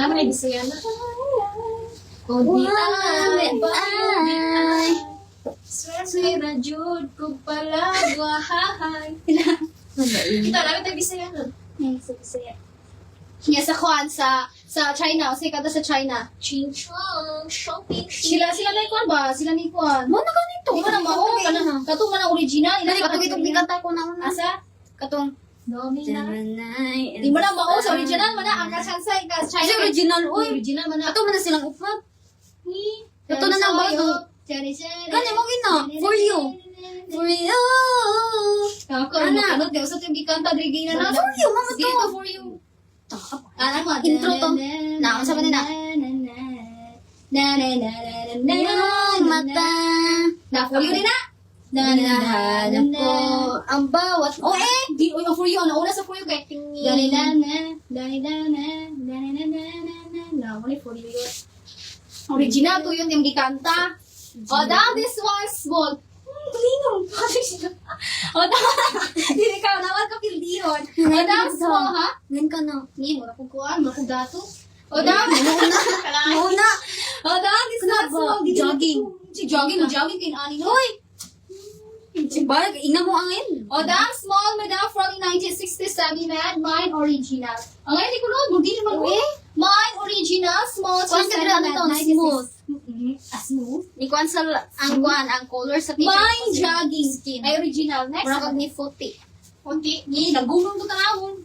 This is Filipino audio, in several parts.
naman ay bisaya na. O di ay. Swera jud ko pala guahay. Ito, namin tayo bisaya na. Sa Bisaya. Yeah, sa Kwan, sa China. O, kada sa China. Ching chong, shopping. Sila na ikuan ba? Sila ni Kwan. Mo na ganito. Di ba na mao? Katong man ang original. Katong itong gikanta ko na una. Asa? Katong. Domina. Di mo na mao sa original man na. Ang kasansay ka. China. Ay, original, uy. Original man na. Ato man na silang upat. Ito na Sabi bago. ko, Chari. Kanya mo gina. For you. For you. Ako, ano, di usap yung gikanta, Drigina na. For you, mama Sige, to. ito for you. Ano mo? Intro to. Na, sa ba na? Yung mata. Na, for you din na. Nahanap ko ang bawat... Oh, di, oh, for you. Ano, una sa for you kay na, only for you. Original to yun, yung gikanta. Oh, down this one small. Tulinong. Oh, down. Hindi ka, naman ka pildihon. Oh, down small, ha? Ngayon ka na. Hindi, mura kong kuhaan, mura kong dato. O, down. Muna. O, down is not small. Jogging. Si jogging, jogging kin-ani, no? Uy! Balik, ina mo ang in. O, down small, madam, from 1967, mad, mine original. Ang ngayon, di ko noon, hindi naman ko. Mine original, small, Kuan ka rin ito, smooth. Smooth? Ni Kuan sa ang color sa t-shirt. Mine ko, jogging. skin. Ay, original. Next. Mura kag ni footy. Kunti. Ni, nagumong ko tanawon.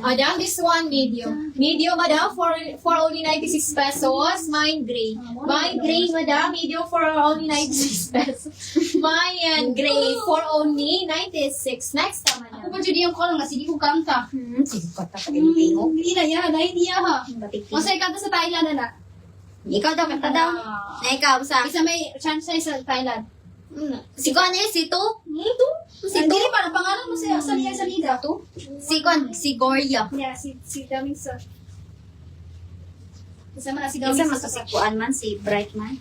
Madam, this one, medium. Medium, madam, for only 96 pesos. Mine gray. Mine gray, madam, medium for only 96 pesos. Mine gray for only 96. Next time, madam. Ako pa dyan yung kolong na, sige ko kanta. Sige ko ta Hindi na yan, hindi yan ha. Masay kanta sa Thailand na. Ikaw daw, kanta daw. Na ikaw, sa... Isa may chance sa Thailand. Si Kuan eh, si Tu. Ito? Hindi pa, ang pangalan mo sa Lida. Ito? Si Kuan, si Goria. Yeah, si Daming sa... Isa man na si Isa Daming mas si Kuan man, si Bright man.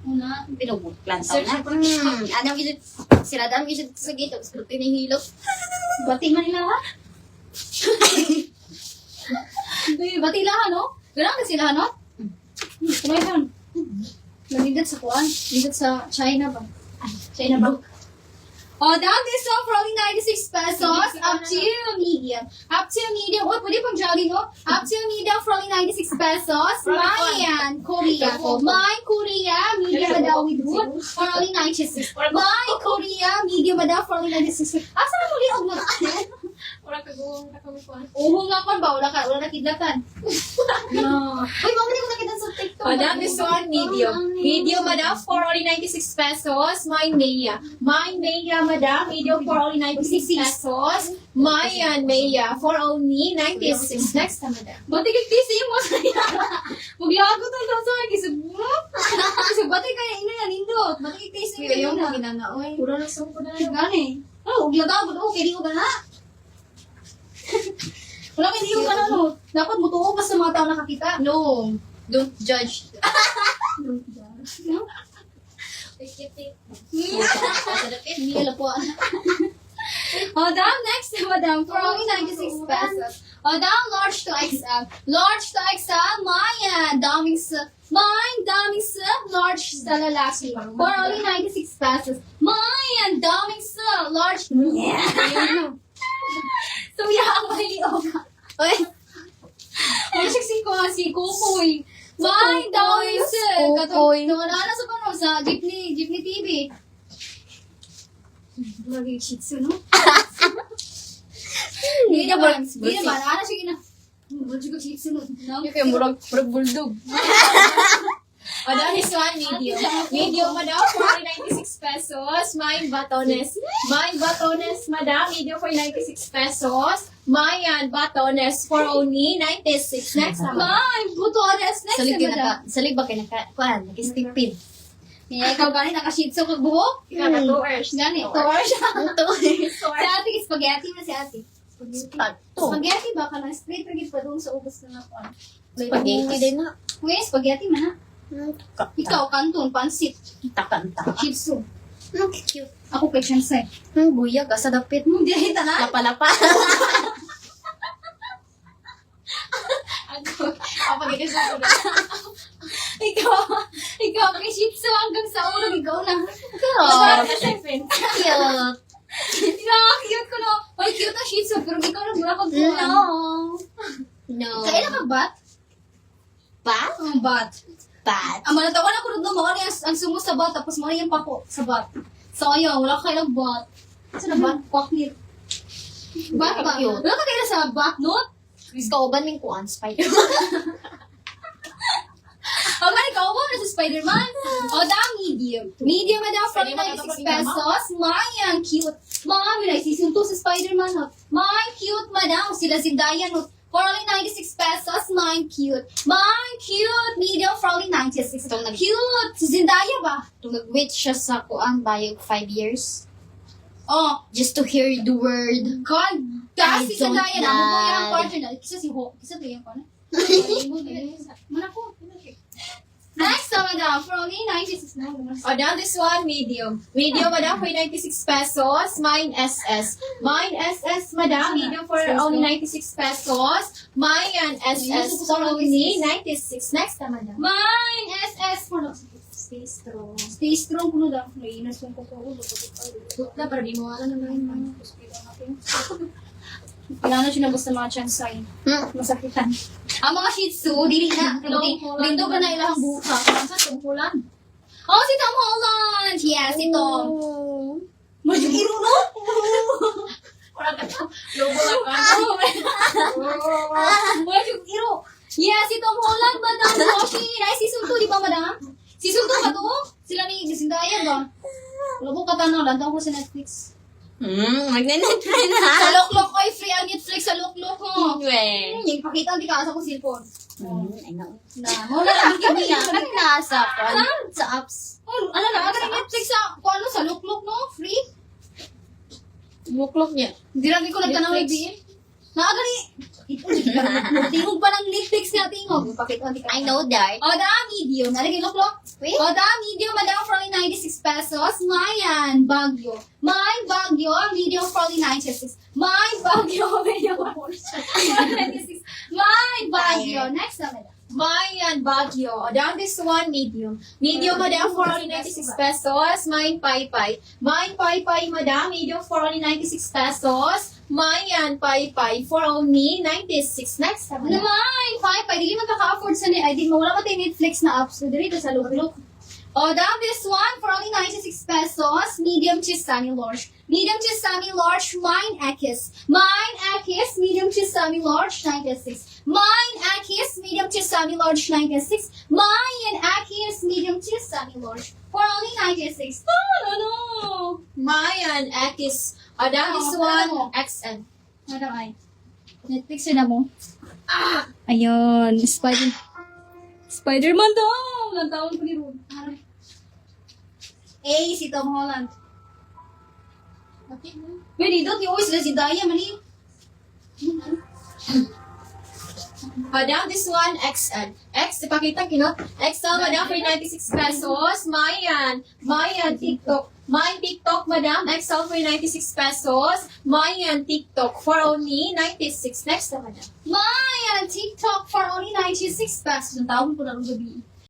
Una. Pinuglan taon na. Anong isip, sila dam isip sa gito, sa tinihilot. Bati man nila ha? Bati lahat, no? Ganun ka sila, no? Kumayan. Naligat sa kuan. Naligat sa China ba? China ba? Oh, that is so for only 96 pesos. Up to medium. Up to medium. Oh, pwede pang jogging, oh. Up to medium for only 96 pesos. Mine Korea. Mine Korea. Medium madaw with wood for only 96. Mine Korea. Medium madaw for only 96. Asa na muli og mga Wala ka gawang nakawin ko. uho nga kon ba? Wala nakidlatan. No. Uy, mami ko nakita sa TikTok. Madam, this one, medium. Medium, madam, for only 96 pesos. Mine Maya. Mine Maya, madam, medium for only 96 pesos. Mine Maya for only 96. Next time, madam. Bati kay tisi mo sa iya. Maglago to sa kisubulok. Kasi bati kaya ina yan indot. Bati kay tisi mo Yung na. ginanaoy. Puro na sa ko na. Gani. Oh, uglagaw ko kay di ko gana. Wala kay di ko gana no. Dapat mutuo pa sa mga tao nakakita. No, don't judge. No? Hindi alam po. Oh, down next, madam, for only 96 pesos. Oh, down large to XL. Large to XL, mine, daming sa, large sa lalaki. For only 96 pesos. Mine, daming sa, large. Yeah. So, ang mahiliog. Uy, Ay, si Kukoy. Mine, daming sa. Kukoy. Wala sa pano, sa Jeepney TV. Lagi shih tzu, no? Hindi na ba? Hindi na ba? Ano siya gina? Budyo ko shih tzu, no? yung kay murag bulldog. Madam, this one, medium. Medium, madam, for only 96 pesos. Mine batones. Mine batones, madam, medium for 96 pesos. Mine batones for only 96. Next naman. Mine, butones. Next Salig na ba? salig ba kay kuan, nakistipid. Ikaw gani naka-shih tzu kag buhok? Ika na 2 hours. Gani, tour siya. Si ate, spaghetti na si ate. Spaghetti ba ka na? Straight pagit pa doon sa ubos na nakuan. Spaghetti din na. Uy, spaghetti man ha? Ikaw, kanton, pansit, Takanta. shih tzu. Cute. Ako kay Shansay. Buyag, asa dapit. Hindi, hita na. Lapa-lapa. Ano? Kapag Kasi ko na. Ikaw, kay Shih Tzu hanggang sa ulo, ikaw na. Oh, Kasi friend. cute. Cute ko no. Ay, cute na Shih Tzu, pero ikaw na mura kang kuhan. No. No. Kailan ka bat? Bat? Ang bat. Bat. Ang manatawan ako rin mo, ano ang sumo sa bat, tapos mo yung pako sa bat. So, ayaw, wala ka kailang bat. Saan na bat? Kwaknir. Bat ba? Cute. Wala ka kailang sa bat, no? Kauban min kuan spider. Ang man, ikaw ba na sa Spider-Man? O, da, medium. Medium na daw from 96 pesos. Mayan, cute. Mga milay, season 2 sa Spider-Man, no? Mayan, cute, madam. Sila Zendaya, no? For only 96 pesos, mayan, cute. Mayan, cute. Medium for only 96. Cute. Si Zendaya ba? Nag-wait siya sa kuan bayog 5 years. Oh, Just to hear the word. God. Kasi I si Zendaya don't na, mo know. yung partner na. Kisa si Ho. Kisa to yung partner. Mana po. Next, madam, for only 96 na. O, down this one, medium. Medium, madam, for 96 pesos. Mine SS. Mine SS, madam, medium for only 96 pesos. Mine SS for only 96. Next na, madam. Mine, SS, for no. Stay strong. Stay strong ko na daw. Naiinas yung kukulo. Na, para di mo alam naman. Kailangan siya na basta mga chansay. Masakitan. Ang mga Shih Tzu, dili na. Lindo ka na ilang buka. Sa tungkulan. Oh, si Tom Holland! Yes, si Tom. Majigiro no? Parang ka lobo lang ka. Majigiro. Yes, si Tom Holland, Madam Joshi. Ay, season 2, di ba, Madam? Season 2 ba to? Sila ni Zendaya ba? Wala ko katanong, lantaw ko sa Netflix. Magne-Netflix na. Sa Loklok, oy, free ang Netflix sa Loklok, ho. Well. Yung pakita, di ka asa ko cellphone. I know. Na, mo na lang, kami Kaya, yan. kami nasa kuan. Sa apps. Oh, ano na, aga Netflix sa, kung ano, sa Loklok, no? Free? Buklok niya. Hindi lang ko nagtanong Netflix. ni Naaga ni, tingog pa ng Netflix nga tingog. Yung pakita, di ka. I know that. O, da, medium. Nalagay Loklok? Wait. O, da, medium, madam, for only 96 pesos. Mayan, Baguio. Mine, Baguio, medium for only 96. Mine, Baguio, medium for 96. Mine, Baguio. Next na, madam. Mayan Baguio. Down this one, medium. Medium, madam, for only 96 pesos. Mine Pai. Mine Pai, madam, medium for only 96 pesos. Mayan Pai for only 96. Next, Ano naman? Fine, pa. Dili magkaka-afford sa ni. Ay, di mo wala matay Netflix na apps. So, dito sa Loklok. Oh, down this one for only 96 pesos. Medium cheese Sammy Large. Medium cheese Sammy Large. Mine Akis. Mine Akis. Medium cheese Sammy Large. 96. Mine Akis. Medium cheese Sammy Large. 96. Mine Akis. Medium cheese Sammy Large. For only 96. No. Mayan Akis. Down this one, XN. Ano ay? Netflix na mo. Ayun. Spider-Man daw! Nagtawag ko ni Ruth. Si Tom Holland. Pwede doon, yung always si Daya, mali. Down this one, XL. X, ipakita kinot. XL, madam, for 96 pesos. Mayan TikTok. Mine TikTok, madam, XL for 96 pesos. Mayan TikTok for only 96. Next na, madam. Mayan, TikTok for only 96 pesos. Ang tawag ko na ng gabi.